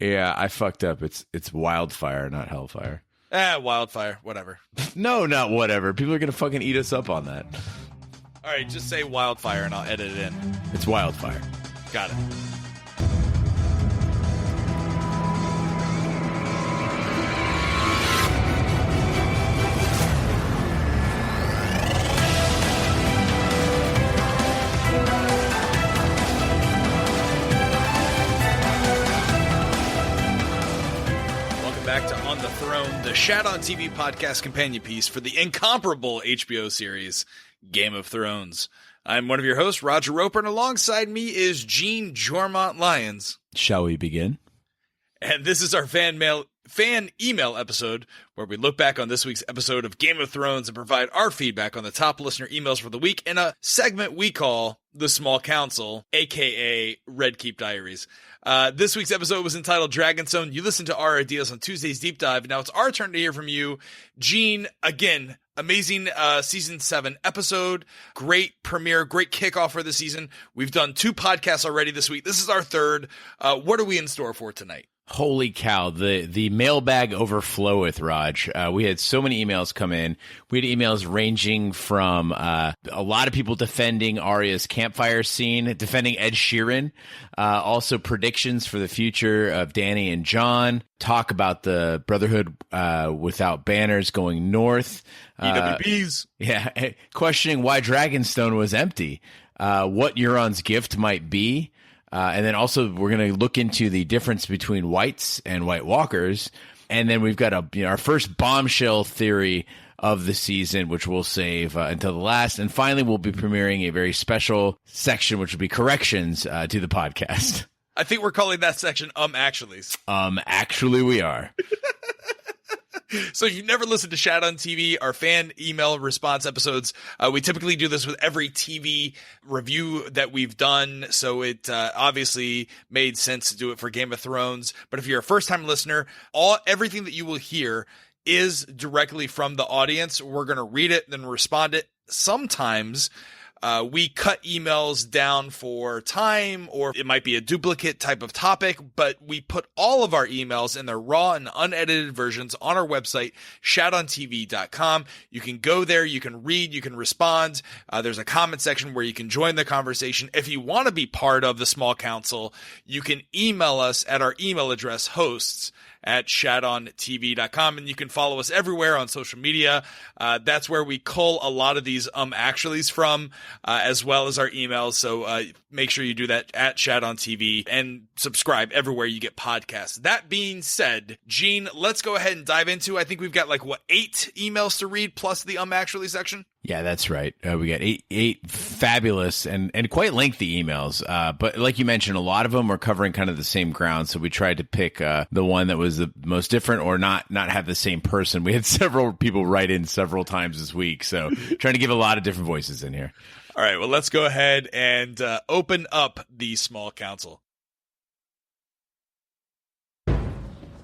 Yeah, I fucked up. It's wildfire, not hellfire. Wildfire, whatever. No, not whatever. People are going to fucking eat us up on that. All right, just say wildfire and I'll edit it in. It's wildfire. Got it. Back to On the Throne, the Shat on TV podcast companion piece for the incomparable HBO series Game of Thrones. I'm one of your hosts, Roger Roper, and alongside me is Gene Jormont Lyons. Shall we begin? And this is our fan email episode where we look back on this week's episode of Game of Thrones and provide our feedback on the top listener emails for the week in a segment we call The Small Council, aka Red Keep Diaries. This week's episode was entitled Dragonstone. You listened to our ideas on Tuesday's Deep Dive. Now it's our turn to hear from you. Gene, again, amazing season 7 episode. Great premiere, great kickoff for the season. We've done 2 podcasts already this week. This is our third. What are we in store for tonight? Holy cow, the mailbag overfloweth, Raj. We had so many emails come in. We had emails ranging from a lot of people defending Arya's campfire scene, defending Ed Sheeran, also predictions for the future of Dany and Jon, talk about the Brotherhood without banners going north. EWBs. Yeah, questioning why Dragonstone was empty, what Euron's gift might be. And then also we're going to look into the difference between whites and White Walkers. And then we've got our first bombshell theory of the season, which we'll save until the last. And finally, we'll be premiering a very special section, which will be corrections to the podcast. I think we're calling that section Actually. Actually, we are. So if you've never listened to Shat on TV, our fan email response episodes, we typically do this with every TV review that we've done. So it obviously made sense to do it for Game of Thrones. But if you're a first-time listener, everything that you will hear is directly from the audience. We're going to read it, then respond it. Sometimes we cut emails down for time, or it might be a duplicate type of topic, but we put all of our emails in their raw and unedited versions on our website, shatontv.com. You can go there, you can read, you can respond. There's a comment section where you can join the conversation. If you want to be part of the small council, you can email us at our email address, hosts@shatontv.com, and you can follow us everywhere on social media. That's where we cull a lot of these Actuallys from, as well as our emails. So make sure you do that at Shat on TV and subscribe everywhere you get podcasts. That being said, Gene, let's go ahead and dive into, I think we've got 8 emails to read plus the Actually section? Yeah, that's right. We got eight fabulous and quite lengthy emails. But like you mentioned, a lot of them were covering kind of the same ground. So we tried to pick the one that was the most different, or not have the same person. We had several people write in several times this week. So trying to give a lot of different voices in here. All right, well, let's go ahead and open up the small council.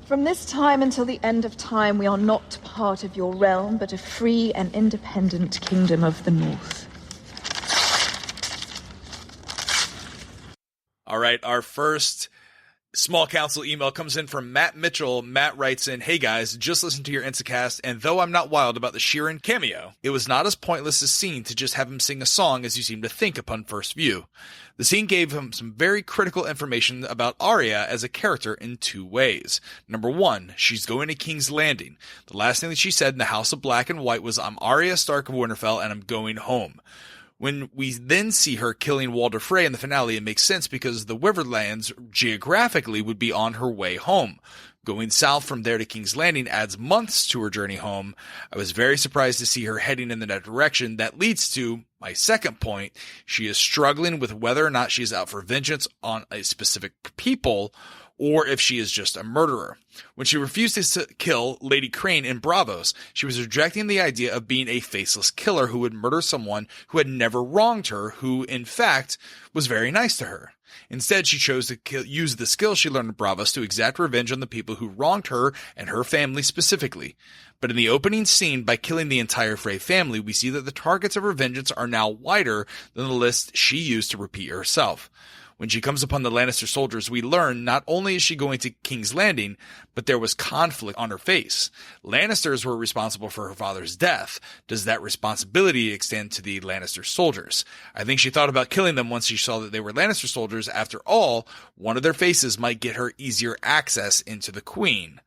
From this time until the end of time, we are not part of your realm, but a free and independent kingdom of the North. All right, our first small council email comes in from Matt Mitchell. Matt writes in, "Hey guys, just listened to your Instacast, and though I'm not wild about the Ciaran cameo, it was not as pointless a scene to just have him sing a song as you seem to think upon first view. The scene gave him some very critical information about Arya as a character in 2 ways. Number 1, she's going to King's Landing. The last thing that she said in the House of Black and White was, 'I'm Arya Stark of Winterfell and I'm going home.' When we then see her killing Walder Frey in the finale, it makes sense because the Riverlands geographically would be on her way home. Going south from there to King's Landing adds months to her journey home. I was very surprised to see her heading in that direction. That leads to my second point. She is struggling with whether or not she is out for vengeance on a specific people, or if she is just a murderer. When she refused to kill Lady Crane in Bravos, she was rejecting the idea of being a faceless killer who would murder someone who had never wronged her, who, in fact, was very nice to her. Instead, she chose to use the skills she learned in Bravos to exact revenge on the people who wronged her and her family specifically. But in the opening scene, by killing the entire Frey family, we see that the targets of her vengeance are now wider than the list she used to repeat herself. When she comes upon the Lannister soldiers, we learn not only is she going to King's Landing, but there was conflict on her face. Lannisters were responsible for her father's death. Does that responsibility extend to the Lannister soldiers? I think she thought about killing them once she saw that they were Lannister soldiers. After all, one of their faces might get her easier access into the Queen.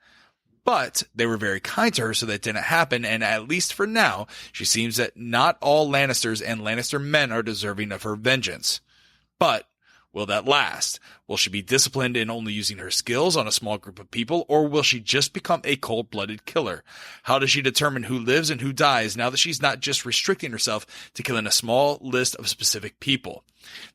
But they were very kind to her, so that didn't happen, and at least for now, she seems that not all Lannisters and Lannister men are deserving of her vengeance. But will that last? Will she be disciplined in only using her skills on a small group of people, or will she just become a cold-blooded killer? How does she determine who lives and who dies now that she's not just restricting herself to killing a small list of specific people?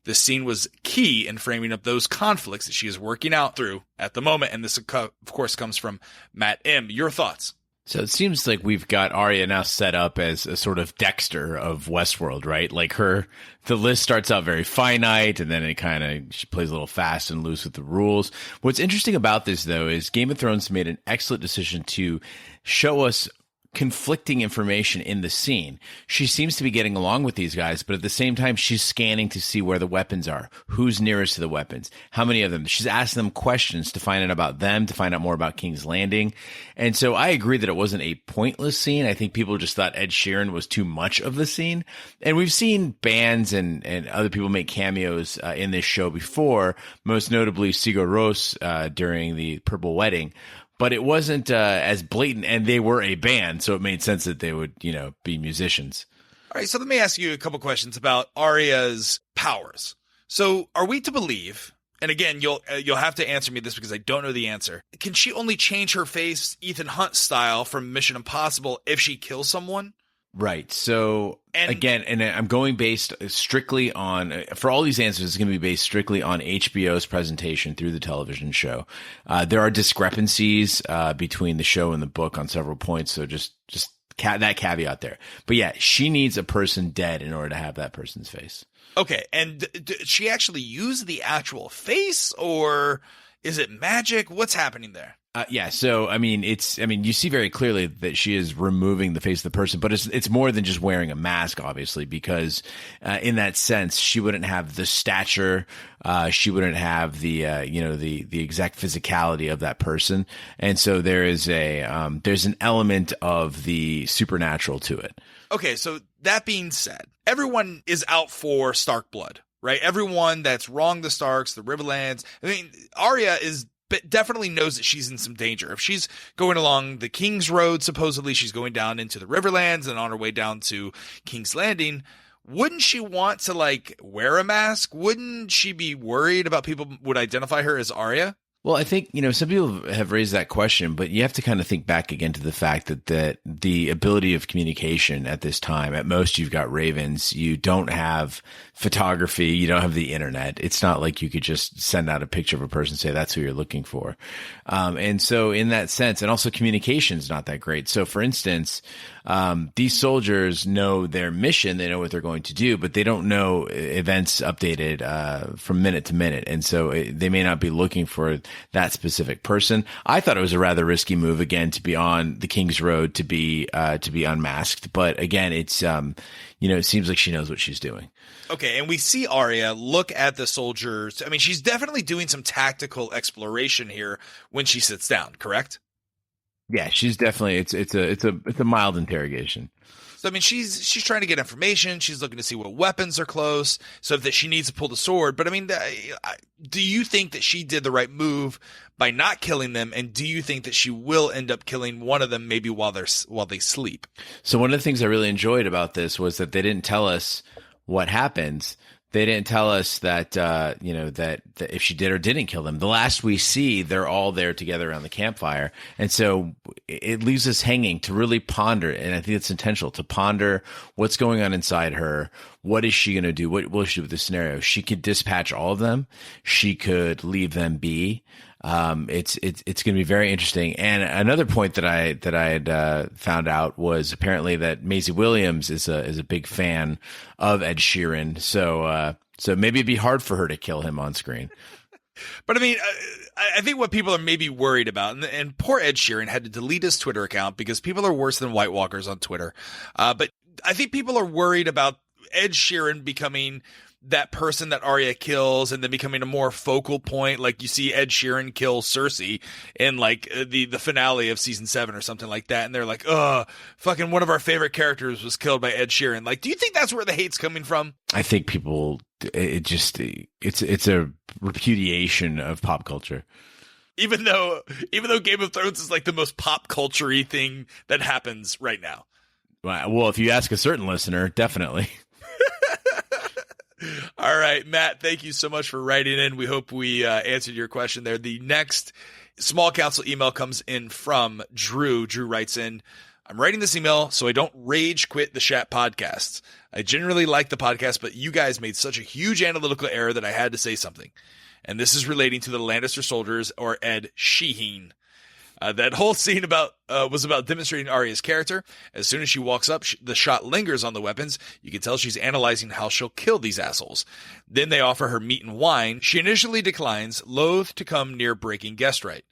This scene was key in framing up those conflicts that she is working out through at the moment, and this, of course, comes from Matt M. Your thoughts? So it seems like we've got Arya now set up as a sort of Dexter of Westworld, right? Like the list starts out very finite, and then she plays a little fast and loose with the rules. What's interesting about this, though, is Game of Thrones made an excellent decision to show us conflicting information in the scene. She seems to be getting along with these guys, but at the same time, she's scanning to see where the weapons are, who's nearest to the weapons, how many of them. She's asking them questions to find out about them, to find out more about King's Landing. And so I agree that it wasn't a pointless scene. I think people just thought Ed Sheeran was too much of the scene. And we've seen bands and other people make cameos in this show before, most notably Sigur Rós during the Purple Wedding. But it wasn't as blatant, and they were a band, so it made sense that they would, be musicians. All right, so let me ask you a couple questions about Arya's powers. So are we to believe, and again, you'll have to answer me this because I don't know the answer, can she only change her face Ethan Hunt style from Mission Impossible if she kills someone? Right. So again, and I'm going based strictly on, for all these answers, it's going to be based strictly on HBO's presentation through the television show. There are discrepancies between the show and the book on several points. So just that caveat there. But yeah, she needs a person dead in order to have that person's face. Okay. And did she actually use the actual face, or is it magic? What's happening there? Yeah. So, you see very clearly that she is removing the face of the person, but it's more than just wearing a mask, obviously, because in that sense, she wouldn't have the stature. She wouldn't have the exact physicality of that person. And so there's an element of the supernatural to it. Okay. So that being said, everyone is out for Stark blood, right? Everyone that's wronged the Starks, the Riverlands. Arya definitely knows that she's in some danger. If she's going along the King's Road, supposedly she's going down into the Riverlands and on her way down to King's Landing, wouldn't she want to wear a mask? Wouldn't she be worried about people would identify her as Arya? Well, I think, some people have raised that question, but you have to kind of think back again to the fact that the ability of communication at this time, at most you've got ravens, you don't have photography, you don't have the internet. It's not like you could just send out a picture of a person and say that's who you're looking for. And so in that sense, and also communication is not that great. So for instance, these soldiers know their mission, they know what they're going to do, but they don't know events updated from minute to minute. And so they may not be looking for that specific person. I thought it was a rather risky move, again, to be on the King's Road, to be unmasked. But again, it's, it seems like she knows what she's doing. Okay, and we see Arya look at the soldiers. She's definitely doing some tactical exploration here when she sits down, correct? Yeah, she's definitely, it's a mild interrogation. So, she's trying to get information. She's looking to see what weapons are close, so that she needs to pull the sword. But do you think that she did the right move by not killing them? And do you think that she will end up killing one of them maybe while they sleep? So one of the things I really enjoyed about this was that they didn't tell us what happens. They didn't tell us that, that if she did or didn't kill them. The last we see, they're all there together around the campfire. And so it leaves us hanging to really ponder. And I think it's intentional to ponder what's going on inside her. What is she going to do? What will she do with this scenario? She could dispatch all of them. She could leave them be. It's going to be very interesting. And another point that I had found out was apparently that Maisie Williams is a big fan of Ed Sheeran. So maybe it'd be hard for her to kill him on screen. But I think what people are maybe worried about, and poor Ed Sheeran had to delete his Twitter account because people are worse than White Walkers on Twitter. But I think people are worried about Ed Sheeran becoming that person that Arya kills and then becoming a more focal point. Like you see Ed Sheeran kill Cersei in like the finale of season 7 or something like that. And they're like, fucking one of our favorite characters was killed by Ed Sheeran. Like, do you think that's where the hate's coming from? I think people, it's a repudiation of pop culture. Even though Game of Thrones is like the most pop culture-y thing that happens right now. Well, if you ask a certain listener, definitely. All right, Matt, thank you so much for writing in. We hope we answered your question there. The next small council email comes in from Drew. Drew writes in, I'm writing this email so I don't rage quit the Shat podcasts. I generally like the podcast, but you guys made such a huge analytical error that I had to say something. And this is relating to the Lannister soldiers, or Ed Sheeran. That whole scene was about demonstrating Arya's character. As soon as she walks up, the shot lingers on the weapons. You can tell she's analyzing how she'll kill these assholes. Then they offer her meat and wine. She initially declines, loath to come near breaking guest right.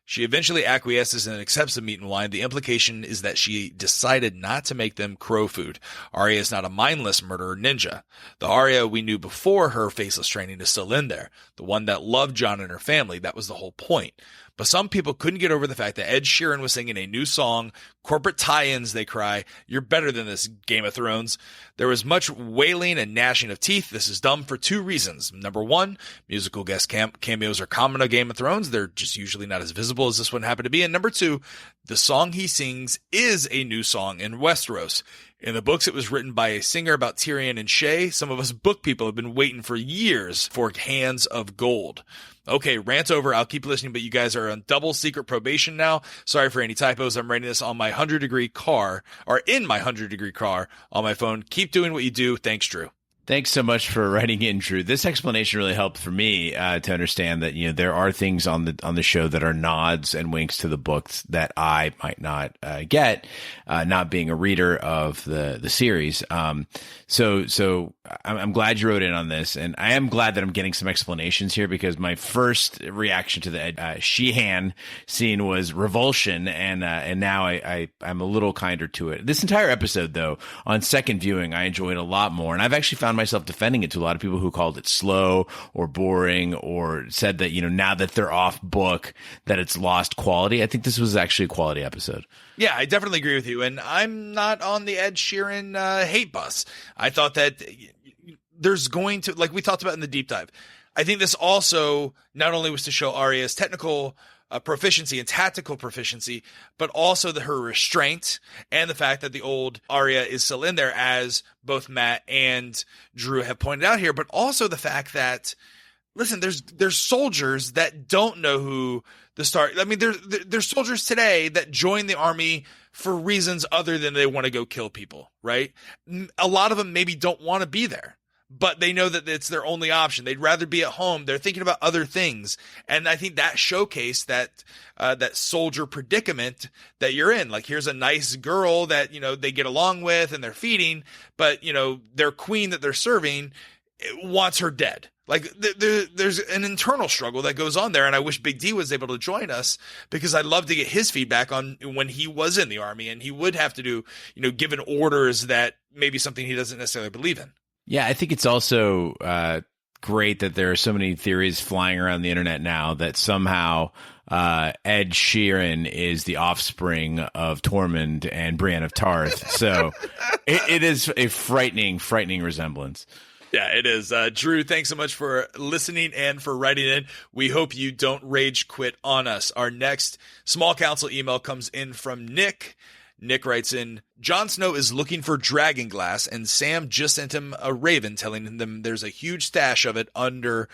She eventually acquiesces and accepts the meat and wine. The implication is that she decided not to make them crow food. Arya is not a mindless murderer ninja. The Arya we knew before her faceless training is still in there. The one that loved Jon and her family. That was the whole point. But some people couldn't get over the fact that Ed Sheeran was singing a new song. Corporate tie-ins, they cry. You're better than this, Game of Thrones. There was much wailing and gnashing of teeth. This is dumb for 2 reasons. Number 1, musical guest cameos are common on Game of Thrones. They're just usually not as visible as this one happened to be. And number 2, the song he sings is a new song in Westeros. In the books, it was written by a singer about Tyrion and Shay. Some of us book people have been waiting for years for Hands of Gold. Okay, rant over. I'll keep listening, but you guys are on double secret probation now. Sorry for any typos. I'm writing this on my 100-degree car, or in my 100-degree car on my phone. Keep doing what you do. Thanks, Drew. Thanks so much for writing in, Drew. This explanation really helped for me to understand that there are things on the show that are nods and winks to the books that I might not get, not being a reader of the series. So I'm glad you wrote in on this, and I am glad that I'm getting some explanations here, because my first reaction to the Sheehan scene was revulsion, and now I'm a little kinder to it. This entire episode, though, on second viewing, I enjoyed a lot more, and I've actually found myself defending it to a lot of people who called it slow or boring, or said that now that they're off book that it's lost quality. I think this was actually a quality episode. Yeah, I definitely agree with you, and I'm not on the Ed Sheeran hate bus. I thought that there's going to, like we talked about in the deep dive, I think this also not only was to show Arya's technical proficiency and tactical proficiency, but also her restraint and the fact that the old Arya is still in there, as both Matt and Drew have pointed out here, but also the fact that, listen, there's soldiers that don't know who the Stark. I mean, there's soldiers today that join the army for reasons other than they want to go kill people, right? A lot of them maybe don't want to be there, but they know that it's their only option. They'd rather be at home. They're thinking about other things. And I think that showcased that soldier predicament that you're in. Like, here's a nice girl that, they get along with and they're feeding, but, their queen that they're serving wants her dead. Like, there's an internal struggle that goes on there, and I wish Big D was able to join us, because I'd love to get his feedback on when he was in the army, and he would have to do, given orders that maybe something he doesn't necessarily believe in. Yeah, I think it's also great that there are so many theories flying around the internet now that somehow Ed Sheeran is the offspring of Tormund and Brienne of Tarth. So it is a frightening resemblance. Yeah, it is. Drew, thanks so much for listening and for writing in. We hope you don't rage quit on us. Our next small council email comes in from Nick. Nick writes in, Jon Snow is looking for dragon glass, and Sam just sent him a raven telling them there's a huge stash of it under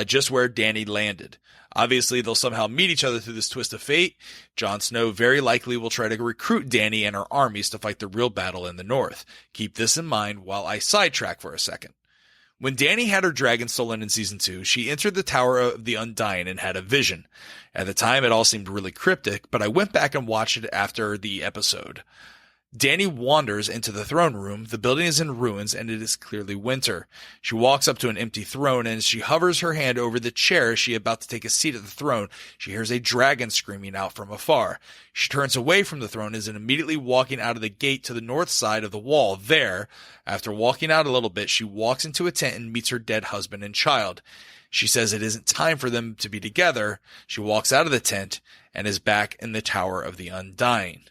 just where Dany landed. Obviously, they'll somehow meet each other through this twist of fate. Jon Snow very likely will try to recruit Dany and her armies to fight the real battle in the north. Keep this in mind while I sidetrack for a second. When Dany had her dragon stolen in Season 2, she entered the Tower of the Undying and had a vision. At the time, it all seemed really cryptic, but I went back and watched it after the episode. Dany wanders into the throne room. The building is in ruins, and it is clearly winter. She walks up to an empty throne, and as she hovers her hand over the chair she is about to take a seat at the throne, she hears a dragon screaming out from afar. She turns away from the throne and is immediately walking out of the gate to the north side of the wall. There, after walking out a little bit, she walks into a tent and meets her dead husband and child. She says it isn't time for them to be together. She walks out of the tent and is back in the Tower of the Undying.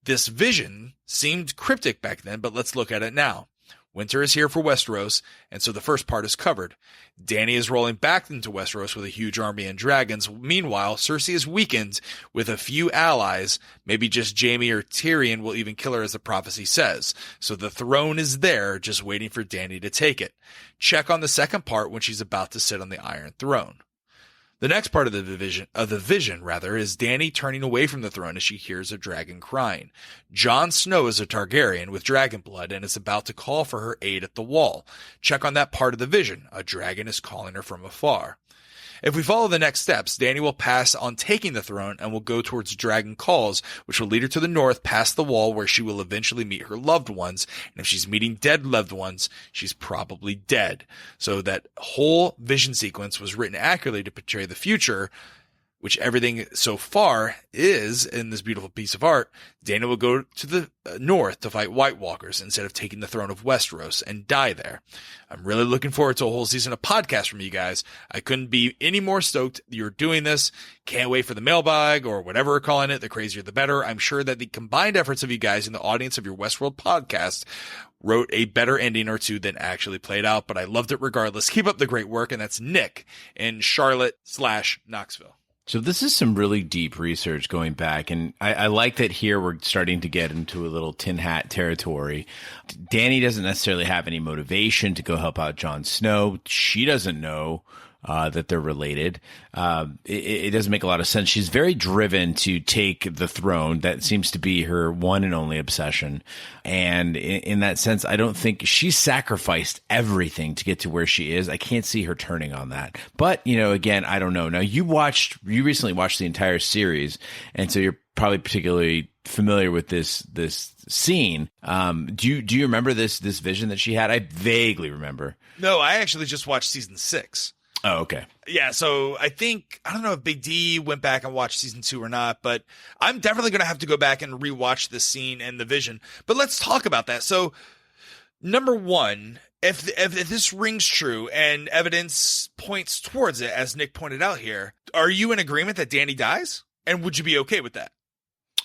This vision seemed cryptic back then, but let's look at it now. Winter is here for Westeros, and so the first part is covered. Dany is rolling back into Westeros with a huge army and dragons. Meanwhile, Cersei is weakened with a few allies. Maybe just Jaime or Tyrion will even kill her, as the prophecy says. So the throne is there, just waiting for Dany to take it. Check on the second part when she's about to sit on the Iron Throne. The next part of the vision, is Dany turning away from the throne as she hears a dragon crying. Jon Snow is a Targaryen with dragon blood and is about to call for her aid at the wall. Check on that part of the vision. A dragon is calling her from afar. If we follow the next steps, Dany will pass on taking the throne and will go towards Dragon Calls, which will lead her to the north past the wall where she will eventually meet her loved ones. And if she's meeting dead loved ones, she's probably dead. So that whole vision sequence was written accurately to portray the future, which everything so far is in this beautiful piece of art. Dany will go to the north to fight White Walkers instead of taking the throne of Westeros and die there. I'm really looking forward to a whole season of podcasts from you guys. I couldn't be any more stoked you're doing this. Can't wait for the mailbag or whatever we're calling it. The crazier the better. I'm sure that the combined efforts of you guys in the audience of your Westworld podcast wrote a better ending or two than actually played out, but I loved it regardless. Keep up the great work. And that's Nick in Charlotte/Knoxville. So this is some really deep research going back, and I like that here we're starting to get into a little tin hat territory. Dany doesn't necessarily have any motivation to go help out Jon Snow. She doesn't know that they're related. It doesn't make a lot of sense. She's very driven to take the throne. That seems to be her one and only obsession. And in that sense, I don't think she's sacrificed everything to get to where she is. I can't see her turning on that. But, again, I don't know. Now, you recently watched the entire series, and so you're probably particularly familiar with this scene. Do you remember this vision that she had? I vaguely remember. No, I actually just watched season 6. Oh, okay. Yeah, so I don't know if Big D went back and watched season 2 or not, but I'm definitely going to have to go back and rewatch the scene and the vision. But let's talk about that. So, number one, if this rings true and evidence points towards it, as Nick pointed out here, are you in agreement that Dany dies? And would you be okay with that?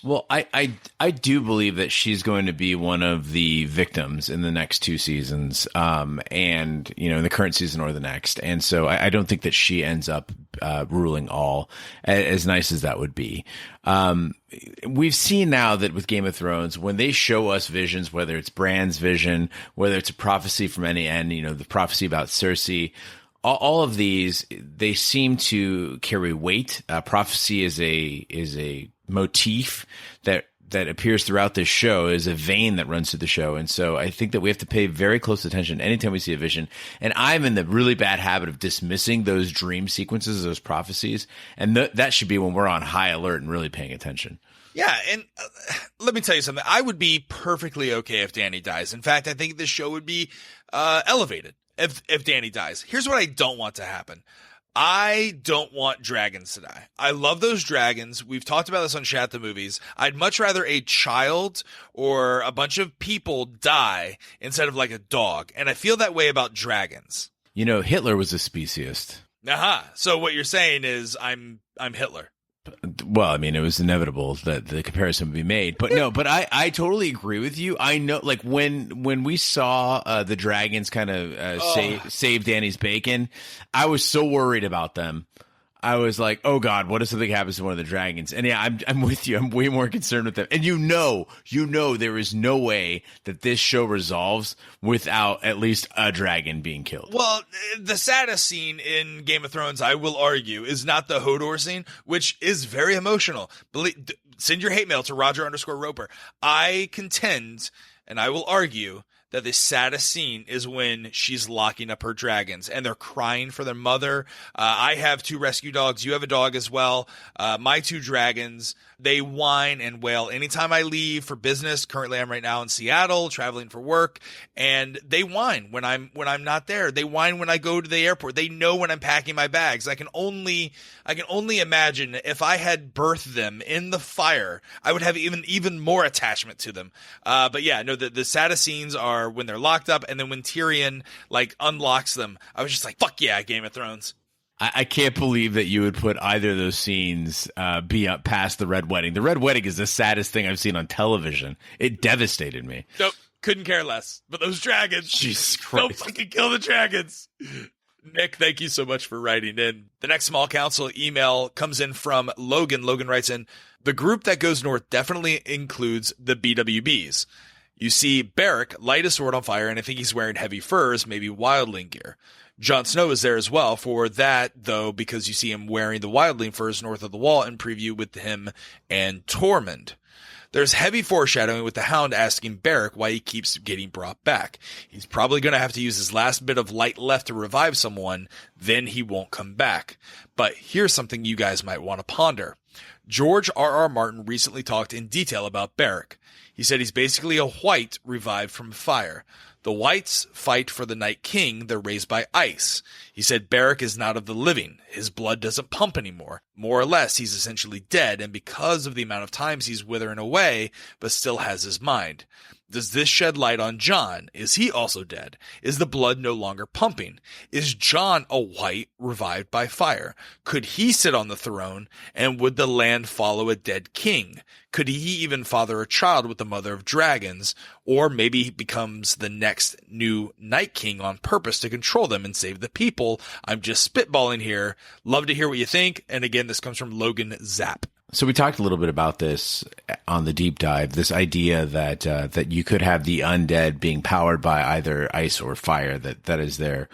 Well, I do believe that she's going to be one of the victims in the next 2 seasons, and in the current season or the next. And so I don't think that she ends up ruling all, as nice as that would be. We've seen now that with Game of Thrones, when they show us visions, whether it's Bran's vision, whether it's a prophecy from any end, the prophecy about Cersei, all of these, they seem to carry weight. Prophecy is a motif that appears throughout this show, is a vein that runs through the show. And so I think that we have to pay very close attention anytime we see a vision. And I'm in the really bad habit of dismissing those dream sequences, those prophecies. And that should be when we're on high alert and really paying attention. Yeah, and let me tell you something. I would be perfectly okay if Dany dies. In fact, I think this show would be elevated if Dany dies. Here's what I don't want to happen. I don't want dragons to die. I love those dragons. We've talked about this on Chat the Movies. I'd much rather a child or a bunch of people die instead of like a dog. And I feel that way about dragons. Hitler was a speciesist. Aha. So what you're saying is I'm Hitler. Well, I mean, it was inevitable that the comparison would be made, but no, but I totally agree with you. I know, like when we saw the dragons kind of save Dany's bacon, I was so worried about them. I was like, oh God, what if something happens to one of the dragons? And yeah, I'm with you. I'm way more concerned with them. And there is no way that this show resolves without at least a dragon being killed. Well, the saddest scene in Game of Thrones, I will argue, is not the Hodor scene, which is very emotional. Send your hate mail to Roger_Roper. I contend, and I will argue, that the saddest scene is when she's locking up her dragons and they're crying for their mother. I have 2 rescue dogs. You have a dog as well. My 2 dragons, they whine and wail anytime I leave for business. Currently, I'm right now in Seattle traveling for work, and they whine when I'm not there. They whine when I go to the airport. They know when I'm packing my bags. I can only imagine if I had birthed them in the fire, I would have even more attachment to them. But yeah, no, the saddest scenes are when they're locked up, and then when Tyrion unlocks them. I was just like, fuck yeah, Game of Thrones. I can't believe that you would put either of those scenes be up past the Red Wedding. The Red Wedding is the saddest thing I've seen on television. It devastated me. Nope, couldn't care less. But those dragons, Jesus Christ, don't fucking kill the dragons. Nick, thank you so much for writing in. The next small council email comes in from Logan. Logan writes in, the group that goes north definitely includes the BWBs. You see Beric light a sword on fire, and I think he's wearing heavy furs, maybe wildling gear. Jon Snow is there as well for that, though, because you see him wearing the wildling furs north of the wall in preview with him and Tormund. There's heavy foreshadowing with the Hound asking Beric why he keeps getting brought back. He's probably going to have to use his last bit of light left to revive someone, then he won't come back. But here's something you guys might want to ponder. George R.R. Martin recently talked in detail about Beric. He said he's basically a white revived from fire. The whites fight for the Night King. They're raised by ice. He said Beric is not of the living. His blood doesn't pump anymore. More or less, he's essentially dead, and because of the amount of times he's withering away, but still has his mind. Does this shed light on Jon? Is he also dead? Is the blood no longer pumping? Is Jon a white revived by fire? Could he sit on the throne, and would the land follow a dead king? Could he even father a child with the mother of dragons? Or maybe he becomes the next new Night King on purpose to control them and save the people. I'm just spitballing here. Love to hear what you think. And again, this comes from Logan Zapp. So we talked a little bit about this on the deep dive, this idea that that you could have the undead being powered by either ice or fire, that is their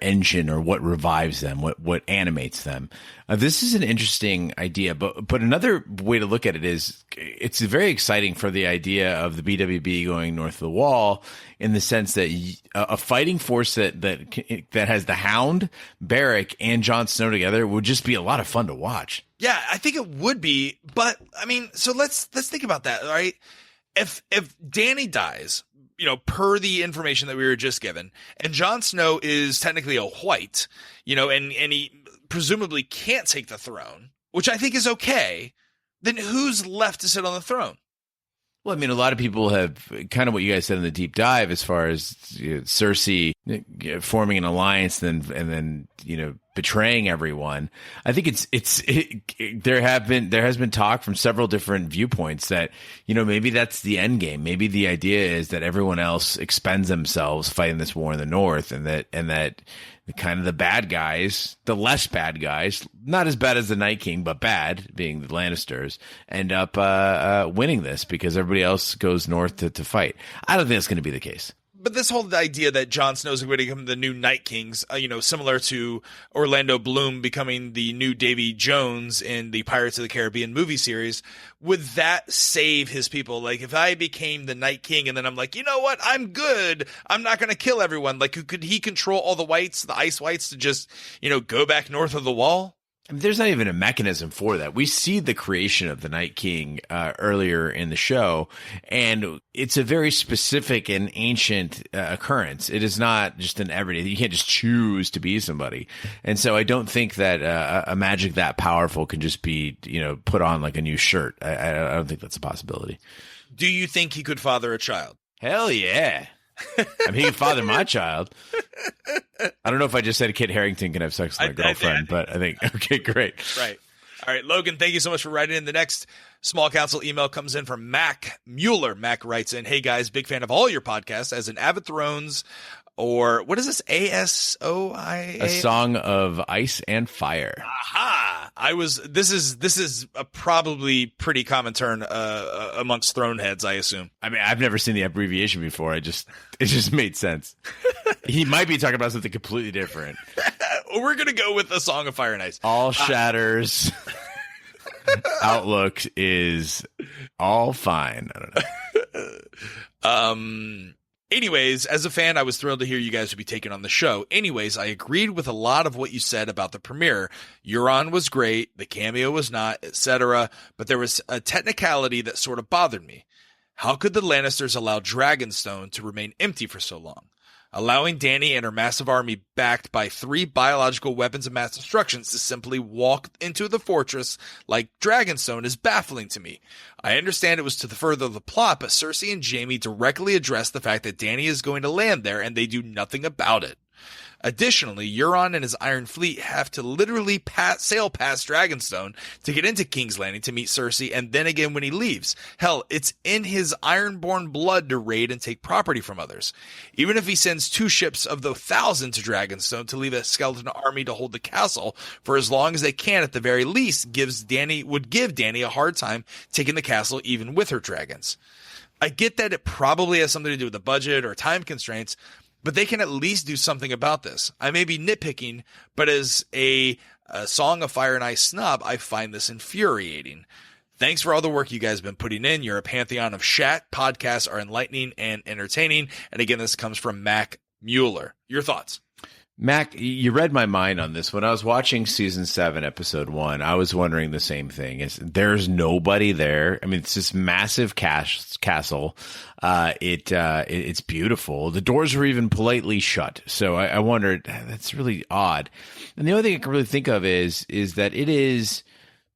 engine or what revives them, what animates them. This is an interesting idea, but another way to look at it is it's very exciting for the idea of the BWB going north of the wall, in the sense that a fighting force that has the Hound, Beric, and Jon Snow together would just be a lot of fun to watch. Yeah, I think it would be, but I mean, so let's think about that, all right? If Dany dies, per the information that we were just given, and Jon Snow is technically a white, and he presumably can't take the throne, which I think is okay, then who's left to sit on the throne? Well, I mean, a lot of people have kind of what you guys said in the deep dive, as far as Cersei forming an alliance and then betraying everyone. I think there has been talk from several different viewpoints that maybe that's the end game. Maybe the idea is that everyone else expends themselves fighting this war in the north, and that kind of the bad guys, the less bad guys, not as bad as the Night King, but bad, being the Lannisters, end up winning this because everybody else goes north to fight. I don't think that's going to be the case. But this whole idea that Jon Snow is going to become the new Night Kings, similar to Orlando Bloom becoming the new Davy Jones in the Pirates of the Caribbean movie series, would that save his people? Like, if I became the Night King and then I'm like, you know what, I'm good, I'm not going to kill everyone. Like, could he control all the whites, the ice whites, to just, go back north of the wall? I mean, there's not even a mechanism for that. We see the creation of the Night King earlier in the show, and it's a very specific and ancient occurrence. It is not just an everyday. You can't just choose to be somebody. And so I don't think that a magic that powerful can just be, put on like a new shirt. I don't think that's a possibility. Do you think he could father a child? Hell yeah. I mean, he can father my child. I don't know if I just said Kit Harington can have sex with my girlfriend, but I think, okay, great. Right. All right, Logan, thank you so much for writing in. The next small council email comes in from Mac Mueller. Mac writes in, hey guys, big fan of all your podcasts. As an avid Thrones, or what is this? ASOI? A Song of Ice and Fire. Aha! This is a probably pretty common term amongst throne heads, I assume. I mean, I've never seen the abbreviation before. It just made sense. He might be talking about something completely different. We're going to go with A Song of Fire and Ice. All shatters. Outlook is all fine. I don't know. Anyways, as a fan, I was thrilled to hear you guys would be taking on the show. Anyways, I agreed with a lot of what you said about the premiere. Euron was great, the cameo was not, etc. But there was a technicality that sort of bothered me. How could the Lannisters allow Dragonstone to remain empty for so long? Allowing Dany and her massive army backed by 3 biological weapons of mass destruction to simply walk into the fortress like Dragonstone is baffling to me. I understand it was to further the plot, but Cersei and Jaime directly address the fact that Dany is going to land there and they do nothing about it. Additionally, Euron and his Iron Fleet have to literally sail past Dragonstone to get into King's Landing to meet Cersei, and then again when he leaves. Hell, it's in his Ironborn blood to raid and take property from others. Even if he sends 2 ships of the 1,000 to Dragonstone to leave a skeleton army to hold the castle for as long as they can, at the very least, would give Dany a hard time taking the castle even with her dragons. I get that it probably has something to do with the budget or time constraints, but they can at least do something about this. I may be nitpicking, but as a Song of Fire and Ice snob, I find this infuriating. Thanks for all the work you guys have been putting in. You're a pantheon of chat. Podcasts are enlightening and entertaining. And again, this comes from Mac Mueller. Your thoughts? Mac, you read my mind on this. When I was watching season 7, episode 1, I was wondering the same thing. There's nobody there. I mean, it's this massive castle. It's beautiful. The doors were even politely shut. So I wondered, that's really odd. And the only thing I can really think of is that it is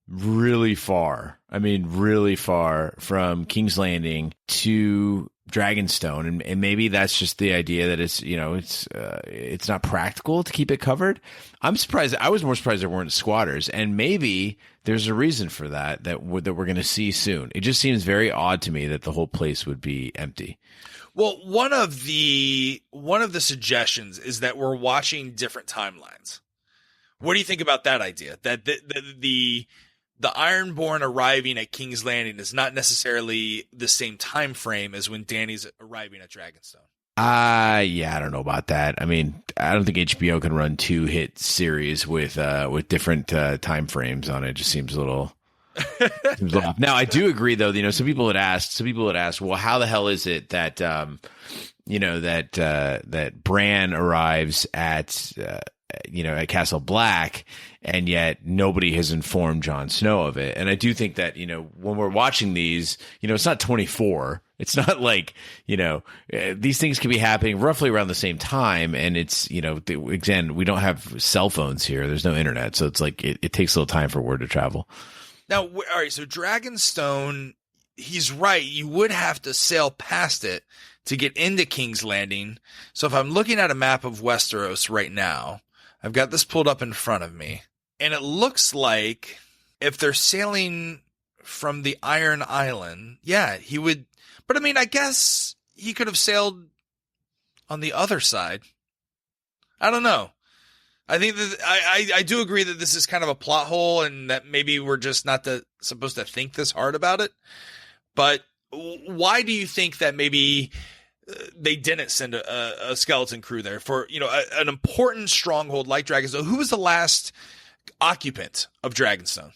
really far. I mean, really far from King's Landing to Dragonstone, and maybe that's just the idea that it's not practical to keep it covered. I'm surprised. I was more surprised there weren't squatters, and maybe there's a reason for that we're going to see soon. It just seems very odd to me that the whole place would be empty. Well, one of the suggestions is that we're watching different timelines. What do you think about that idea? That the Ironborn arriving at King's Landing is not necessarily the same time frame as when Dany's arriving at Dragonstone. Yeah, I don't know about that. I mean, I don't think HBO can run 2 hit series with different time frames on it. It just seems a little. Off. Now, I do agree, though. Some people had asked, well, how the hell is it that that Bran arrives at Castle Black, and yet nobody has informed Jon Snow of it. And I do think that, when we're watching these, it's not 24. It's not like, these things can be happening roughly around the same time. And it's, again, we don't have cell phones here. There's no internet. So it's like, it takes a little time for word to travel. Now, all right. So Dragonstone, he's right. You would have to sail past it to get into King's Landing. So if I'm looking at a map of Westeros right now, I've got this pulled up in front of me, and it looks like if they're sailing from the Iron Island, yeah, he would. But I mean, I guess he could have sailed on the other side. I don't know. I think that I do agree that this is kind of a plot hole, and that maybe we're just not supposed to think this hard about it. But why do you think that maybe they didn't send a skeleton crew there for, an important stronghold like Dragonstone? Who was the last occupant of Dragonstone?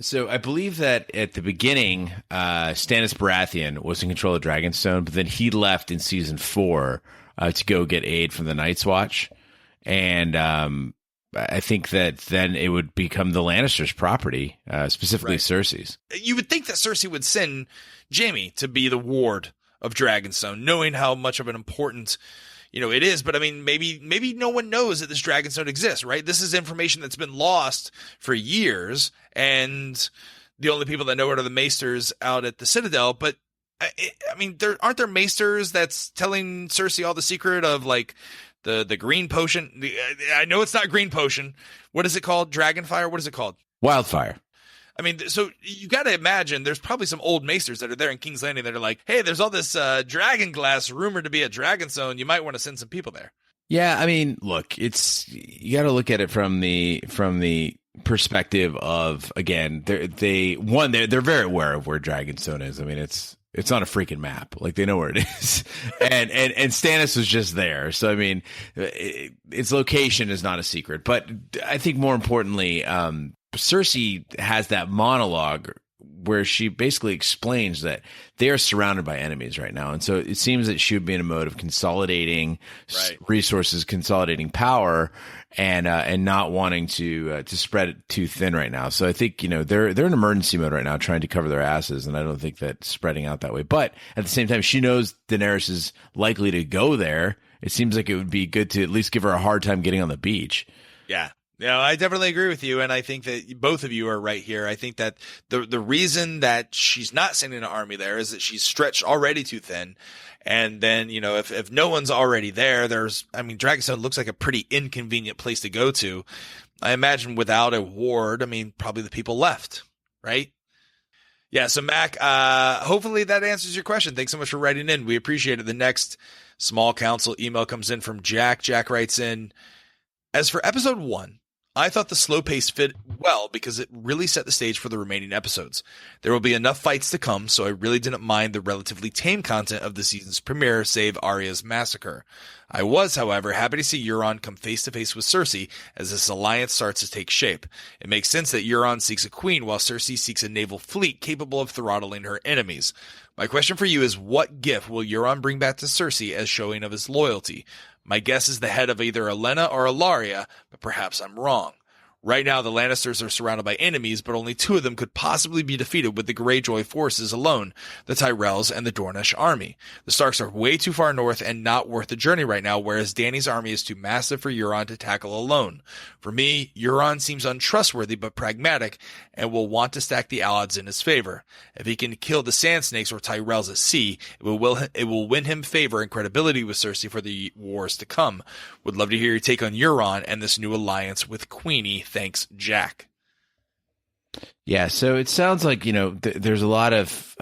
So I believe that at the beginning, Stannis Baratheon was in control of Dragonstone, but then he left in season 4 to go get aid from the Night's Watch. And I think that then it would become the Lannisters' property, specifically right. Cersei's. You would think that Cersei would send Jaime to be the ward of Dragonstone, knowing how much of an important, it is. But I mean, maybe no one knows that this Dragonstone exists, right? This is information that's been lost for years, and the only people that know it are the maesters out at the Citadel. But I mean, aren't there maesters that's telling Cersei all the secret of like the green potion? I know it's not green potion. What is it called? Dragonfire? What is it called? Wildfire. I mean, so you got to imagine there's probably some old maesters that are there in King's Landing that are like, hey, there's all this dragon glass rumored to be at Dragonstone. You might want to send some people there. Yeah, I mean, look, you got to look at it from the perspective of, again, they're very aware of where Dragonstone is. I mean, it's on a freaking map. Like, they know where it is. and Stannis was just there. So, I mean, its location is not a secret. But I think more importantly, Cersei has that monologue where she basically explains that they are surrounded by enemies right now. And so it seems that she would be in a mode of consolidating resources, consolidating power, and not wanting to spread it too thin right now. So I think, they're in emergency mode right now, trying to cover their asses. And I don't think that spreading out that way. But at the same time, she knows Daenerys is likely to go there. It seems like it would be good to at least give her a hard time getting on the beach. Yeah. I definitely agree with you, and I think that both of you are right here. I think that the reason that she's not sending an army there is that she's stretched already too thin. And then, if no one's already there, Dragonstone looks like a pretty inconvenient place to go to. I imagine without a ward, probably the people left, right? Yeah, so Mac, hopefully that answers your question. Thanks so much for writing in. We appreciate it. The next small council email comes in from Jack. Jack writes in, as for episode 1, I thought the slow pace fit well because it really set the stage for the remaining episodes. There will be enough fights to come, so I really didn't mind the relatively tame content of the season's premiere, save Arya's massacre. I was, however, happy to see Euron come face to face with Cersei as this alliance starts to take shape. It makes sense that Euron seeks a queen while Cersei seeks a naval fleet capable of throttling her enemies. My question for you is, what gift will Euron bring back to Cersei as showing of his loyalty? My guess is the head of either Olenna or Arya, but perhaps I'm wrong. Right now, the Lannisters are surrounded by enemies, but only 2 of them could possibly be defeated with the Greyjoy forces alone, the Tyrells and the Dornish army. The Starks are way too far north and not worth the journey right now, whereas Dany's army is too massive for Euron to tackle alone. For me, Euron seems untrustworthy but pragmatic and will want to stack the odds in his favor. If he can kill the Sand Snakes or Tyrells at sea, it will win him favor and credibility with Cersei for the wars to come. Would love to hear your take on Euron and this new alliance with Queenie. Thanks, Jack. Yeah, so it sounds like, there's a lot of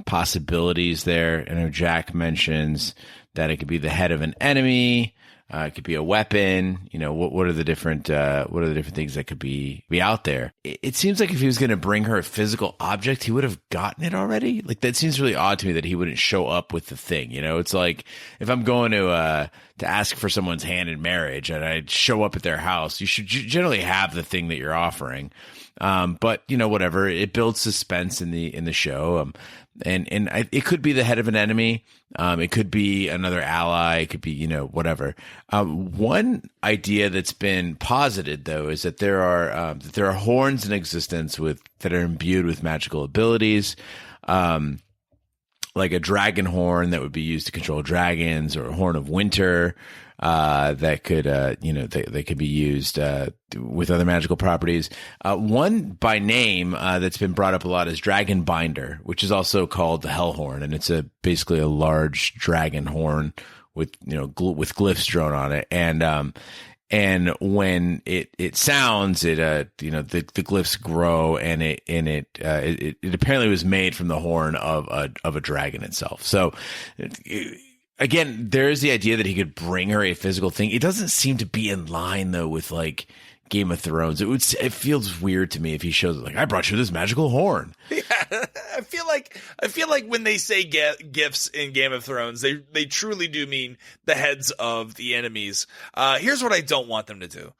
possibilities there. I know Jack mentions that it could be the head of an enemy. It could be a weapon. What are the different things that could be out there? It seems like if he was going to bring her a physical object, he would have gotten it already. Like, that seems really odd to me that he wouldn't show up with the thing. It's like if I'm going to ask for someone's hand in marriage and I show up at their house, you should generally have the thing that you're offering. But whatever, it builds suspense in the show. It could be the head of an enemy. It could be another ally. It could be, whatever. One idea that's been posited, though, is that there are horns in existence that are imbued with magical abilities. Like a dragon horn that would be used to control dragons, or a horn of winter, that could, they could be used, with other magical properties. One by name, that's been brought up a lot is Dragon Binder, which is also called the Hellhorn. And it's basically a large dragon horn with, with glyphs drawn on it. And when it sounds, the glyphs grow, and it apparently was made from the horn of a dragon itself. So, again, there is the idea that he could bring her a physical thing. It doesn't seem to be in line, though, with like Game of Thrones. It feels weird to me if he shows like, I brought you this magical horn. Yeah, I feel like when they say gifts in Game of Thrones, they truly do mean the heads of the enemies. Here's what I don't want them to do.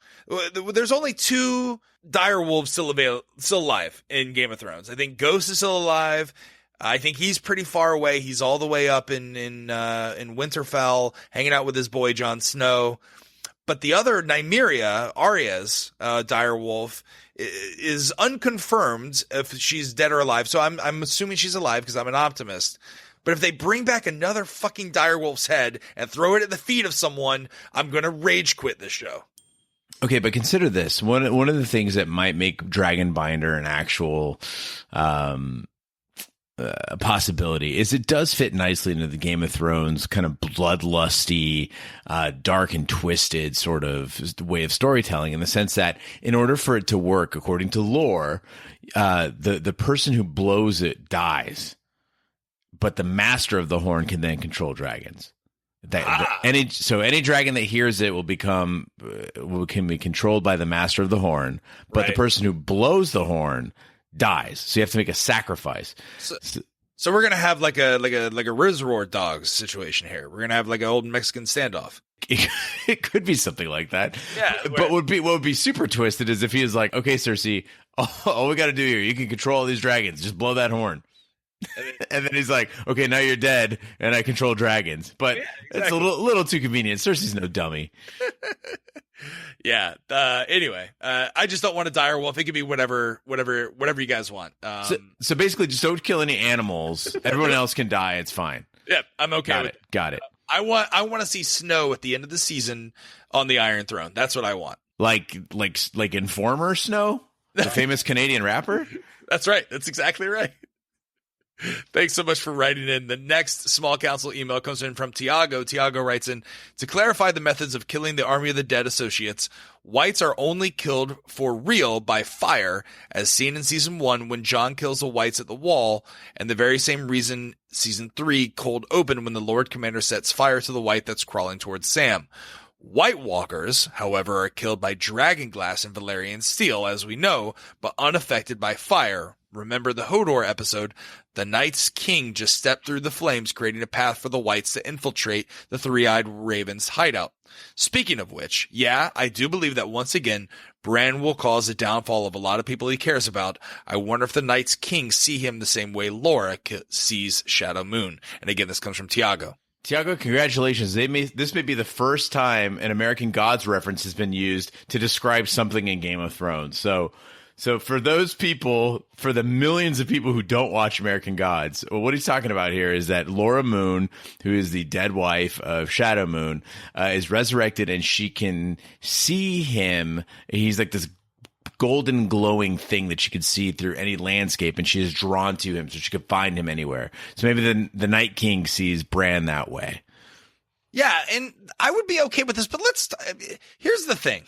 There's only 2 direwolves still alive in Game of Thrones. I think Ghost is still alive. I think he's pretty far away. He's all the way up in Winterfell, hanging out with his boy Jon Snow. But the other, Nymeria, Arya's direwolf, is unconfirmed if she's dead or alive. So I'm assuming she's alive because I'm an optimist. But if they bring back another fucking direwolf's head and throw it at the feet of someone, I'm going to rage quit this show. Okay, but consider this. One of the things that might make Dragon Binder an actual possibility is it does fit nicely into the Game of Thrones kind of bloodlusty, dark and twisted sort of way of storytelling, in the sense that in order for it to work according to lore, the person who blows it dies, but the master of the horn can then control dragons. Any dragon that hears it can be controlled by the master of the horn, but the person who blows the horn dies. So you have to make a sacrifice. So we're gonna have like a Reservoir Dogs situation here. We're gonna have like an old Mexican standoff. It could be something like that. Yeah, but what would be super twisted is if he was like, okay, Cersei, all we got to do here, you can control all these dragons. Just blow that horn. And then he's like, okay, now you're dead, and I control dragons. But it's a little too convenient. Cersei's no dummy. Yeah. Anyway, I just don't want a dire wolf. It could be whatever you guys want. So basically, just don't kill any animals. Everyone else can die. It's fine. Yeah, I'm okay with it. Got it. I want to see Snow at the end of the season on the Iron Throne. That's what I want. Like Informer Snow, the famous Canadian rapper. That's right. That's exactly right. Thanks so much for writing in. The next small council email comes in from Tiago. Tiago writes in, to clarify the methods of killing the Army of the Dead associates, Whites are only killed for real by fire, as seen in Season 1 when Jon kills the Whites at the wall, and the very same reason Season 3 cold open when the Lord Commander sets fire to the White that's crawling towards Sam. White Walkers, however, are killed by dragon glass and Valyrian steel, as we know, but unaffected by fire. Remember the Hodor episode? The Night's King just stepped through the flames, creating a path for the Whites to infiltrate the Three-Eyed Raven's hideout. Speaking of which, yeah, I do believe that once again, Bran will cause the downfall of a lot of people he cares about. I wonder if the Night's King see him the same way Laura sees Shadow Moon. And again, this comes from Tiago. Tiago, congratulations. This may be the first time an American Gods reference has been used to describe something in Game of Thrones. So for those people, for the millions of people who don't watch American Gods, what he's talking about here is that Laura Moon, who is the dead wife of Shadow Moon, is resurrected, and she can see him. He's like this golden glowing thing that she could see through any landscape, and she is drawn to him, so she could find him anywhere. So maybe the Night King sees Bran that way. Yeah, and I would be okay with this, but here's the thing.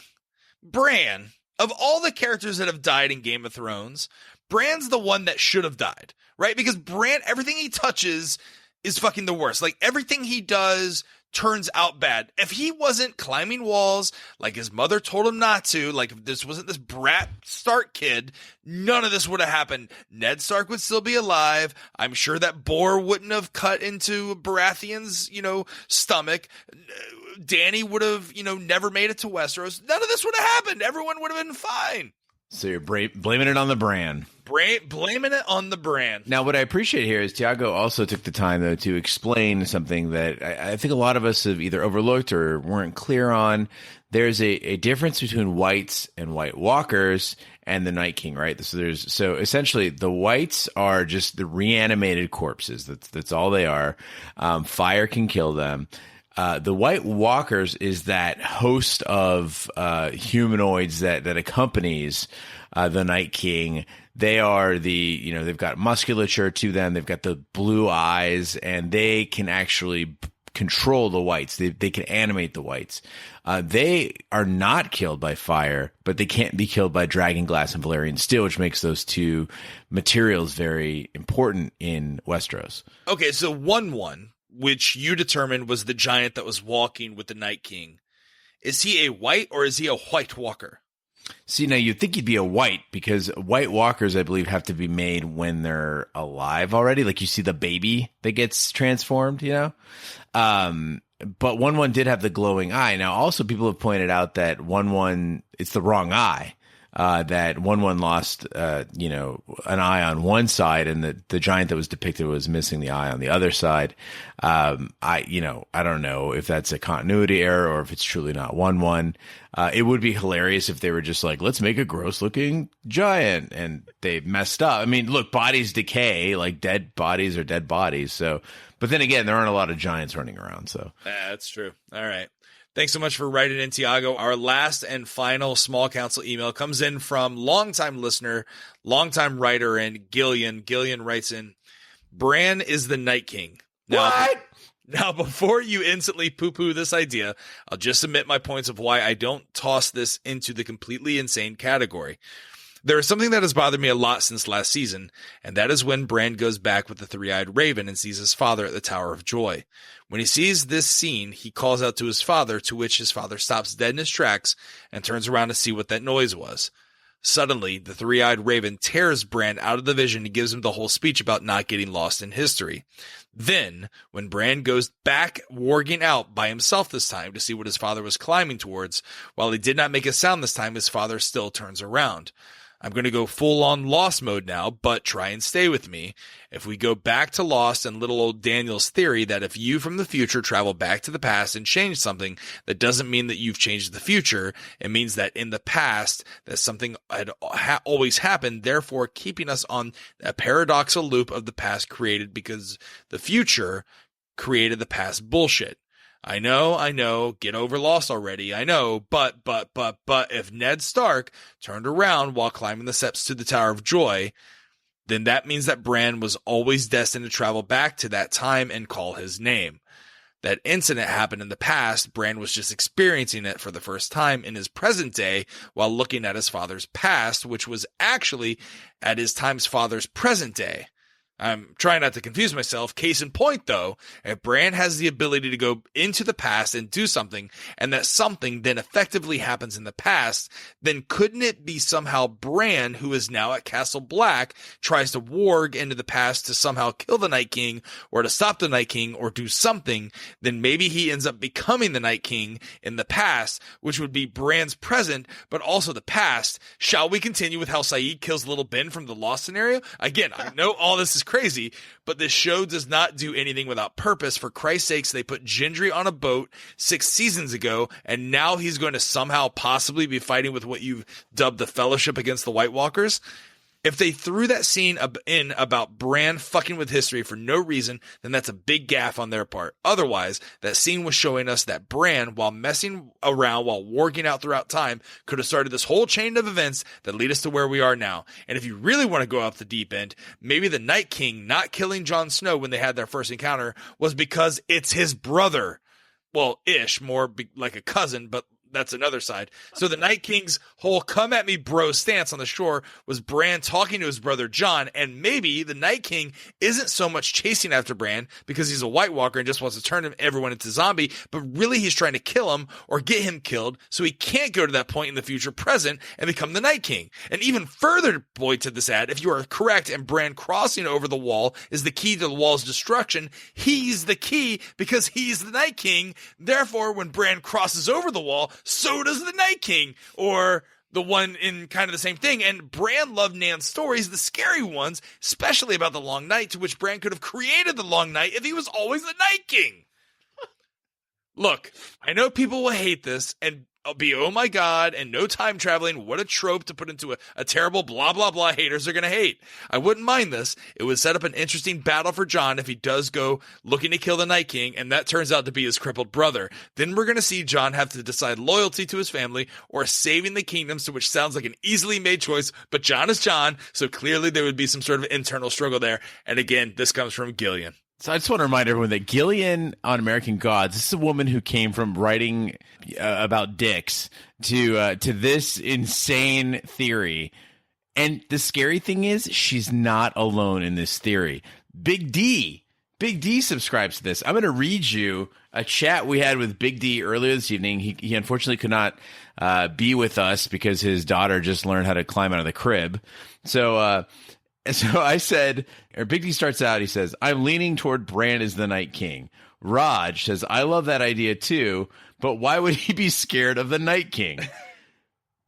Bran, of all the characters that have died in Game of Thrones, Bran's the one that should have died, right? Because Bran, everything he touches is fucking the worst. Like, everything he does turns out bad. If he wasn't climbing walls like his mother told him not to, like if this wasn't this brat Stark kid, none of this would have happened. Ned Stark would still be alive. I'm sure that boar wouldn't have cut into Baratheon's, stomach. Dany would have, never made it to Westeros. None of this would have happened. Everyone would have been fine. So you're blaming it on the Bran. Blaming it on the Bran. Now, what I appreciate here is Tiago also took the time, though, to explain something that I think a lot of us have either overlooked or weren't clear on. There's a difference between Whites and White Walkers and the Night King, right? So essentially, the Whites are just the reanimated corpses. That's all they are. Fire can kill them. The White Walkers is that host of humanoids that accompanies the Night King. They are they've got musculature to them. They've got the blue eyes, and they can actually control the Whites. They can animate the Whites. They are not killed by fire, but they can't be killed by dragon glass and Valyrian steel, which makes those two materials very important in Westeros. Okay, so Wun Wun, which you determined was the giant that was walking with the Night King, is he a White or is he a White Walker? See, now you'd think he'd be a White, because White Walkers, I believe, have to be made when they're alive already. Like you see the baby that gets transformed, But Wun Wun did have the glowing eye. Now, also people have pointed out that Wun Wun, it's the wrong eye. That Wun Wun lost, an eye on one side, and the giant that was depicted was missing the eye on the other side. I don't know if that's a continuity error or if it's truly not Wun Wun. It would be hilarious if they were just like, let's make a gross looking giant, and they messed up. I mean, look, bodies decay, like dead bodies are dead bodies. So, but then again, there aren't a lot of giants running around. So that's true. All right. Thanks so much for writing in, Tiago. Our last and final small council email comes in from longtime listener, longtime writer, and Gillian. Gillian writes in, Bran is the Night King. Now, before you instantly poo-poo this idea, I'll just submit my points of why I don't toss this into the completely insane category. There is something that has bothered me a lot since last season, and that is when Bran goes back with the Three-Eyed Raven and sees his father at the Tower of Joy. When he sees this scene, he calls out to his father, to which his father stops dead in his tracks and turns around to see what that noise was. Suddenly, the three-eyed raven tears Bran out of the vision and gives him the whole speech about not getting lost in history. Then, when Bran goes back warging out by himself this time to see what his father was climbing towards, while he did not make a sound this time, his father still turns around. I'm going to go full-on Lost mode now, but try and stay with me. If we go back to Lost and little old Daniel's theory that if you from the future travel back to the past and change something, that doesn't mean that you've changed the future. It means that in the past, that something had always happened, therefore keeping us on a paradoxical loop of the past created because the future created the past bullshit. I know, get over Lost already, I know, but if Ned Stark turned around while climbing the steps to the Tower of Joy, then that means that Bran was always destined to travel back to that time and call his name. That incident happened in the past, Bran was just experiencing it for the first time in his present day while looking at his father's past, which was actually at his time's father's present day. I'm trying not to confuse myself. Case in point, though, if Bran has the ability to go into the past and do something, and that something then effectively happens in the past, then couldn't it be somehow Bran, who is now at Castle Black, tries to warg into the past to somehow kill the Night King, or to stop the Night King, or do something, then maybe he ends up becoming the Night King in the past, which would be Bran's present, but also the past. Shall we continue with how Saeed kills Little Ben from the Lost scenario? Again, I know all this is crazy, but this show does not do anything without purpose. For Christ's sakes, they put Gendry on a boat 6 seasons ago, and now he's going to somehow possibly be fighting with what you've dubbed the Fellowship against the White Walkers. If they threw that scene in about Bran fucking with history for no reason, then that's a big gaffe on their part. Otherwise, that scene was showing us that Bran, while messing around, while warging out throughout time, could have started this whole chain of events that lead us to where we are now. And if you really want to go off the deep end, maybe the Night King not killing Jon Snow when they had their first encounter was because it's his brother. Well, more like a cousin, but that's another side. So the Night King's whole come at me bro stance on the shore was Bran talking to his brother Jon, and maybe the Night King isn't so much chasing after Bran because he's a White Walker and just wants to turn everyone into zombie, but really he's trying to kill him or get him killed so he can't go to that point in the future present and become the Night King. And even further, boy, to this ad, if you are correct and Bran crossing over the wall is the key to the wall's destruction, he's the key because he's the Night King. Therefore, when Bran crosses over the wall, so does the Night King, or the one in kind of the same thing. And Bran loved Nan's stories, the scary ones, especially about the Long Night, to which Bran could have created the Long Night if he was always the Night King. Look, I know people will hate this and be, oh my god, and no time traveling, what a trope to put into a terrible blah blah blah haters are going to hate. I wouldn't mind this. It would set up an interesting battle for Jon if he does go looking to kill the Night King, and that turns out to be his crippled brother. Then we're going to see Jon have to decide loyalty to his family or saving the kingdoms, to which sounds like an easily made choice, but Jon is Jon, so clearly there would be some sort of internal struggle there. And again, this comes from Gillian. So I just want to remind everyone that Gillian on American Gods, this is a woman who came from writing about dicks to this insane theory. And the scary thing is she's not alone in this theory. Big D subscribes to this. I'm going to read you a chat we had with Big D earlier this evening. He unfortunately could not be with us because his daughter just learned how to climb out of the crib. So I said, or Big D starts out, he says, I'm leaning toward Bran as the Night King. Raj says, I love that idea too, but why would he be scared of the Night King?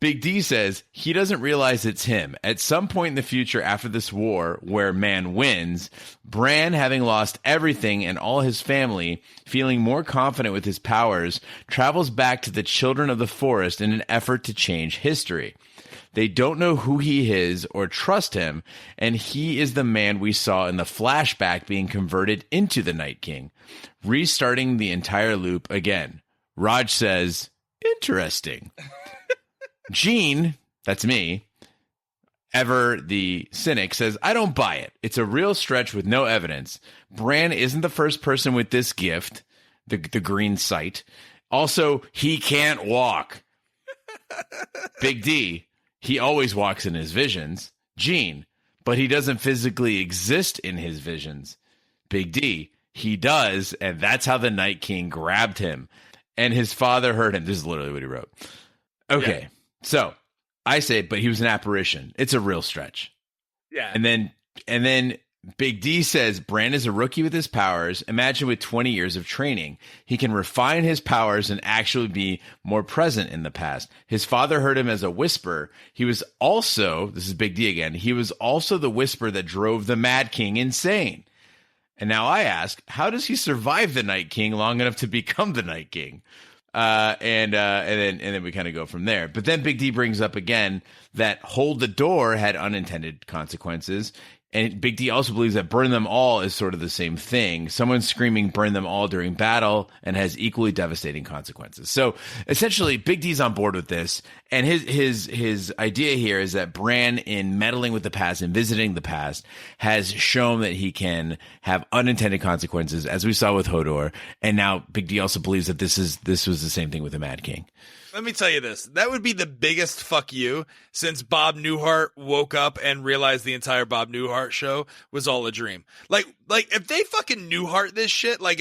Big D says, he doesn't realize it's him. At some point in the future after this war, where man wins, Bran, having lost everything and all his family, feeling more confident with his powers, travels back to the children of the forest in an effort to change history. They don't know who he is or trust him, and he is the man we saw in the flashback being converted into the Night King, restarting the entire loop again. Raj says, interesting. Gene, that's me, Ever the cynic, says, I don't buy it. It's a real stretch with no evidence. Bran isn't the first person with this gift, the green sight. Also, he can't walk. Big D, he always walks in his visions. Gene, but he doesn't physically exist in his visions. Big D, he does, and that's how the Night King grabbed him. And his father heard him. This is literally what he wrote. Okay, So I say, but he was an apparition. It's a real stretch. Yeah. And then Big D says, Bran is a rookie with his powers. Imagine with 20 years of training. He can refine his powers and actually be more present in the past. His father heard him as a whisper. He was also, this is Big D again, he was also the whisper that drove the Mad King insane. And now I ask, how does he survive the Night King long enough to become the Night King? And then we kind of go from there. But then Big D brings up again that hold the door had unintended consequences. And Big D also believes that burn them all is sort of the same thing. Someone screaming burn them all during battle and has equally devastating consequences. So essentially, Big D's on board with this. And his idea here is that Bran, in meddling with the past and visiting the past, has shown that he can have unintended consequences, as we saw with Hodor. And now Big D also believes that this was the same thing with the Mad King. Let me tell you this. That would be the biggest fuck you since Bob Newhart woke up and realized the entire Bob Newhart show was all a dream. Like if they fucking Newhart this shit, like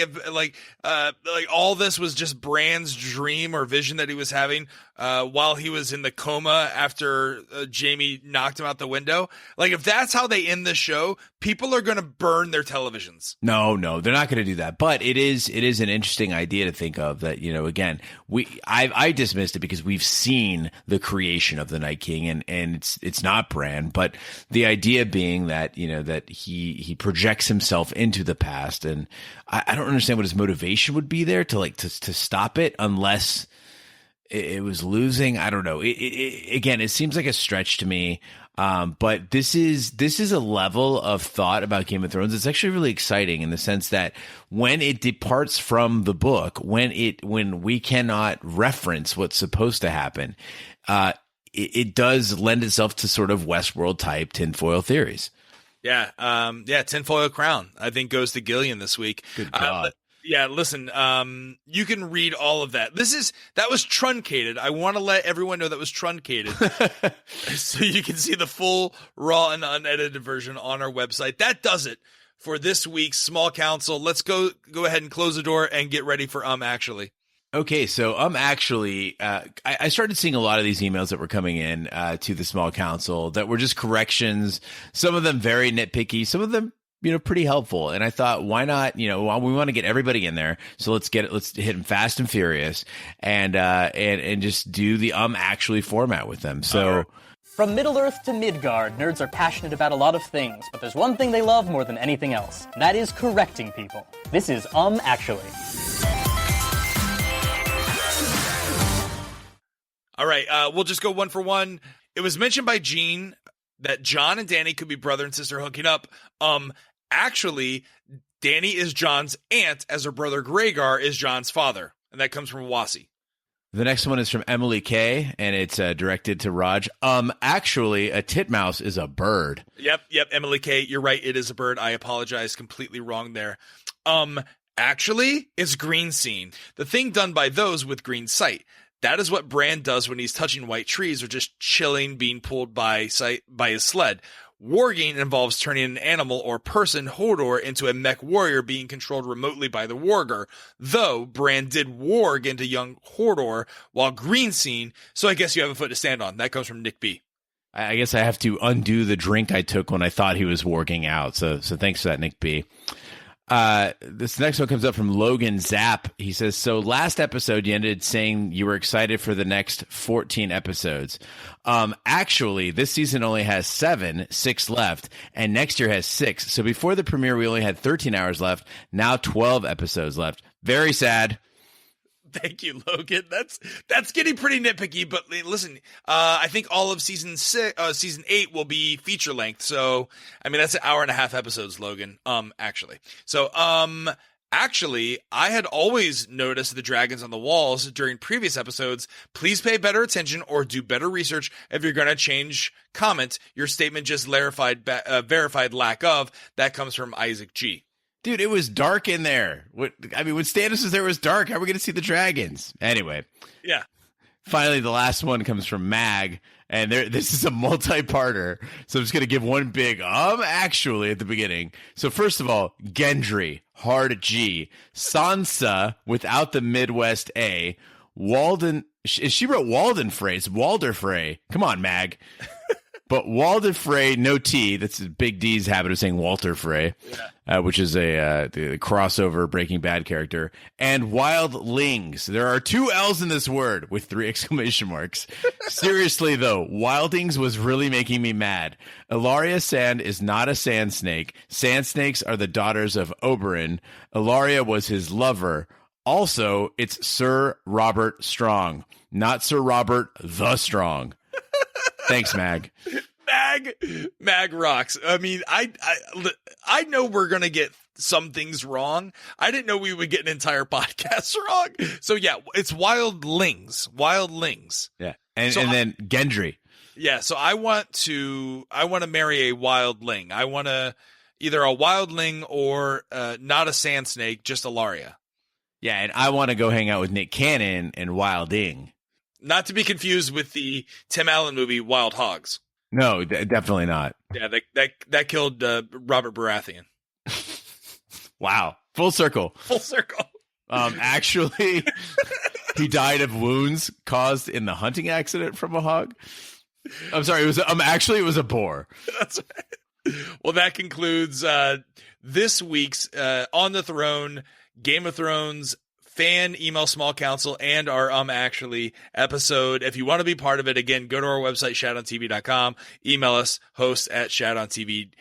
all this was just Bran's dream or vision that he was having while he was in the coma after Jaime knocked him out the window. Like if that's how they end the show, people are going to burn their televisions. No, they're not going to do that. But it is an interesting idea to think of that, again, I dismissed it because we've seen the creation of the Night King and it's not Bran, but the idea being that, that he projects himself into the past. And I don't understand what his motivation would be there to stop it unless it was losing. I don't know. Again, it seems like a stretch to me. But this is a level of thought about Game of Thrones. It's actually really exciting in the sense that when it departs from the book, when we cannot reference what's supposed to happen, it does lend itself to sort of Westworld type tinfoil theories. Yeah. Tinfoil crown, I think, goes to Gillian this week. Good God. Yeah, listen, you can read all of that. That was truncated. I want to let everyone know that was truncated. So you can see the full raw and unedited version on our website. That does it for this week's Small Council. Let's go ahead and close the door and get ready for Actually. Okay, so Actually, I started seeing a lot of these emails that were coming in to the Small Council that were just corrections, some of them very nitpicky, some of them pretty helpful. And I thought, why not, we want to get everybody in there. So let's hit them fast and furious and just do the Actually format with them. So from Middle-earth to Midgard, nerds are passionate about a lot of things, but there's one thing they love more than anything else. And that is correcting people. This is Actually. All right, we'll just go one for one. It was mentioned by Gene that Jon and Dany could be brother and sister hooking up. Actually, Dany is Jon's aunt, as her brother Rhaegar is Jon's father, and that comes from Wasi. The next one is from Emily K, and it's directed to Raj. Actually, a titmouse is a bird. Yep, Emily K, you're right, it is a bird. I apologize, completely wrong there. Actually, it's green scene. The thing done by those with green sight. That is what Bran does when he's touching white trees or just chilling, being pulled by his sled. Warging involves turning an animal or person, Hodor, into a mech warrior being controlled remotely by the warger, though Bran did warg into young Hodor while green scene, so I guess you have a foot to stand on. That comes from Nick B. I guess I have to undo the drink I took when I thought he was warging out, so thanks for that, Nick B. This next one comes up from Logan Zapp. He says, so last episode you ended saying you were excited for the next 14 episodes. Actually, this season only has 6 left, and next year has 6. So before the premiere, we only had 13 hours left. Now 12 episodes left. Very sad. Thank you, Logan. That's getting pretty nitpicky, but listen, I think all of season 8 will be feature length. So, I mean, that's an hour and a half episodes, Logan. Actually. So, actually, I had always noticed the dragons on the walls during previous episodes. Please pay better attention or do better research if you're going to change comment. Your statement just verified lack of. That comes from Isaac G. Dude, it was dark in there. When Stannis was there, it was dark. How are we going to see the dragons? Anyway. Yeah. Finally, the last one comes from Mag, and this is a multi-parter. So I'm just going to give one big actually at the beginning. So first of all, Gendry, hard G. Sansa, without the Midwest A. Walden She wrote Walden Frey. It's Walder Frey. Come on, Mag. But Walder Frey, no T. That's Big D's habit of saying Walter Frey, which is the crossover Breaking Bad character. And Wildlings. There are 2 L's in this word with 3 exclamation marks. Seriously, though, Wildlings was really making me mad. Ilaria Sand is not a sand snake. Sand snakes are the daughters of Oberyn. Ilaria was his lover. Also, it's Sir Robert Strong, not Sir Robert the Strong. Thanks, Mag. Mag rocks. I mean, I know we're going to get some things wrong. I didn't know we would get an entire podcast wrong. So yeah, it's Wildlings. Yeah. And then Gendry. Yeah. So I want to marry a wildling. I want to either a wildling or not a sand snake, just Ilaria. Yeah. And I want to go hang out with Nick Cannon and Wilding. Not to be confused with the Tim Allen movie Wild Hogs. No, definitely not. Yeah, that killed Robert Baratheon. Wow, full circle. Actually, he died of wounds caused in the hunting accident from a hog. I'm sorry, it was a boar. That's right. Well, that concludes this week's On the Throne Game of Thrones fan email small council and our Actually episode. If you want to be part of it, again, go to our website, shoutontv.com, email us, host@shoutontv.com.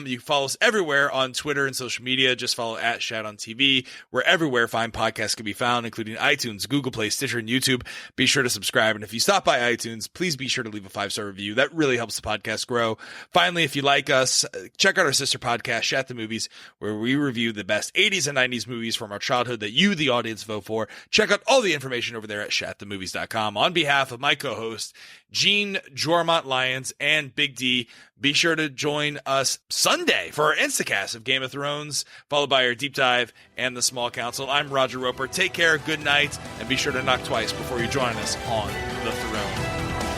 You can follow us everywhere on Twitter and social media. Just follow @ShoutOnTV. We're everywhere fine podcasts can be found, including iTunes, Google Play, Stitcher, and YouTube. Be sure to subscribe. And if you stop by iTunes, please be sure to leave a 5-star review. That really helps the podcast grow. Finally, if you like us, check out our sister podcast, Shat the Movies, where we review the best 80s and 90s movies from our childhood that you, the audience, vote for. Check out all the information over there at shatthemovies.com. On behalf of my co-host, Gene Jormont Lyons and Big D, be sure to join us Sunday for our Instacast of Game of Thrones, followed by our deep dive and the small council. I'm Roger Roper. Take care, good night, and be sure to knock twice before you join us on the throne.